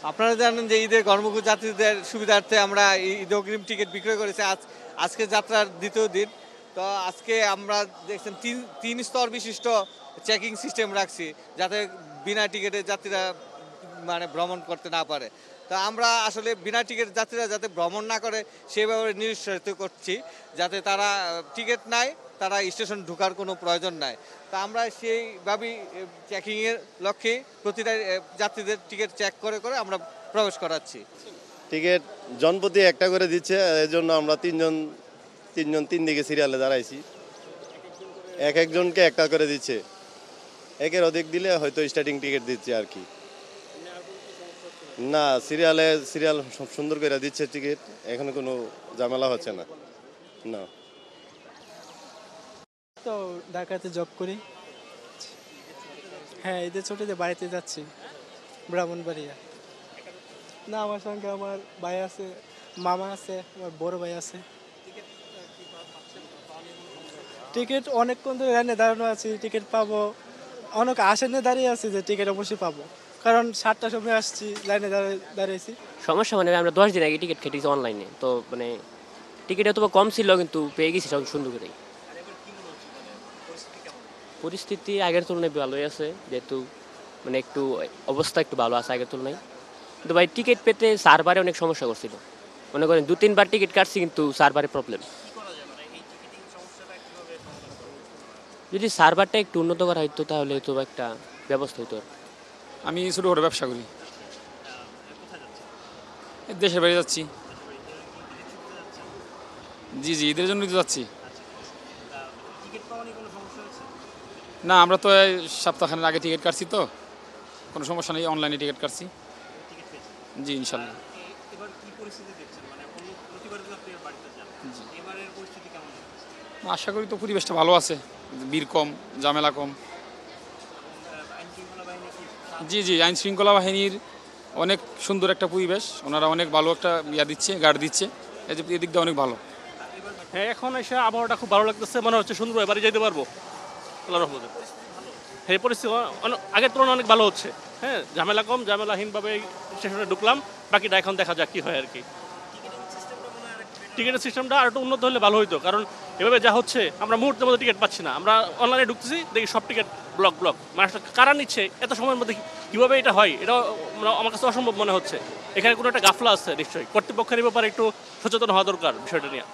আপনারা জানেন যে ঈদের কর্মকর্তা যাত্রীদের সুবিধার্থে আমরা ঈদ অগ্রিম টিকিট বিক্রয় করেছি আজকে যাত্রার দ্বিতীয় দিন। তো আজকে আমরা দেখছেন তিন স্তর বিশিষ্ট চেকিং সিস্টেম রাখছি, যাতে বিনা টিকিটে যাত্রীরা মানে ভ্রমণ করতে না পারে। তো আমরা আসলে বিনা টিকিট যাত্রীরা যাতে ভ্রমণ না করে সেই ব্যাপারে নিরুৎসাহিত করছি, যাতে তারা টিকিট নাই, তারা স্টেশন ঢোকার কোনো প্রয়োজন নাই। তা আমরা সেইভাবেই চেকিংয়ের লক্ষ্যে প্রতিটা যাত্রীদের টিকিট চেক করে করে আমরা প্রবেশ করাচ্ছি। টিকিট জনপ্রতি একটা করে দিচ্ছে, এর জন্য আমরা তিনজন তিন দিকে সিরিয়ালে দাঁড়াইছি। এক একজনকে একটা করে দিচ্ছে, একের অধিক দিলে হয়তো স্টার্টিং টিকিট দিচ্ছে আর কি। না, সিরিয়াল সব সুন্দর করে দিচ্ছে টিকিট, এখানে কোনো ঝামেলা হচ্ছে না। না, তো ঢাকাতে জব করি। হ্যাঁ, ঈদের ছুটিতে বাড়িতে যাচ্ছি, ব্রাহ্মণবাড়িয়া। না, আমার সঙ্গে আমার ভাই আছে, মামা আছে, আমার বড় ভাই আছে। টিকিট অনেকক্ষণ ধরে লাইনে দাঁড়ানো আছি, টিকিট পাবো অনেক আশা নিয়ে দাঁড়িয়ে আছি যে টিকিট অবশ্যই পাবো, কারণ 7টার সময় আসছি, লাইনে দাঁড়িয়েছি। সমস্যা মানে আমরা 10 দিন আগে টিকিট কেটেছি অনলাইনে, তো মানে টিকিট এত কম ছিল কিন্তু পেয়ে গেছি সব সুন্দর করে। পরিস্থিতি আগের তুলনায় ভালোই আছে, যেহেতু মানে একটু অবস্থা একটু ভালো আছে আগের তুলনায়। কিন্তু ভাই টিকিট পেতে সার্ভারে অনেক সমস্যা করছিল, মনে করেন 2-3 বার টিকিট কাটছি কিন্তু সার্ভারে প্রবলেম। যদি সার্ভারটা একটু উন্নত করা হতো তাহলে তো একটা ব্যবস্থা হতো। আমি ছোটো করে ব্যবসা করি, দেশের বাইরে যাচ্ছি। জি জি, ঈদের জন্যই তো যাচ্ছি। না, আমরা তো এই সপ্তাহখানেক আগে টিকিট কাটছি, তো কোনো সমস্যা নেই, অনলাইনে টিকিট কাটছি। জি ইনশাল্লাহ। জি, আশা করি তো পরিবেশটা ভালো আছে, ভিড় কম, ঝামেলা কম। জি জি, আইন শৃঙ্খলা বাহিনীর অনেক সুন্দর একটা পরিবেশ, ওনারা অনেক ভালো একটা দিচ্ছে, গার্ড দিচ্ছে, এদিকটা অনেক ভালো। হ্যাঁ, এখন এসে আবহাওয়াটা খুব ভালো লাগতেছে, মনে হচ্ছে সুন্দর বাড়ি যেতে পারবো আল্লাহর রহমতে। হ্যাঁ, পরিস্থিতি আগের তুলনায় অনেক ভালো হচ্ছে। হ্যাঁ, ঝামেলা কম, ঝামেলাহীনভাবে স্টেশনে ঢুকলাম, বাকিটা এখন দেখা যাক কী হয় আর কি। টিকিটের সিস্টেমটা আর একটু উন্নত হলে ভালো হতো, কারণ এভাবে যা হচ্ছে আমরা মুহূর্তের মধ্যে টিকিট পাচ্ছি না। আমরা অনলাইনে ঢুকতেছি, দেখি সব টিকিট ব্লক। মানুষটা কারা নিচ্ছে এত সময়ের মধ্যে, কীভাবে এটা হয়, এটা আমার কাছে অসম্ভব মনে হচ্ছে। এখানে কোনো একটা গাফলা আছে নিশ্চয়ই, কর্তৃপক্ষের ব্যাপারে একটু সচেতন হওয়া দরকার বিষয়টা নিয়ে।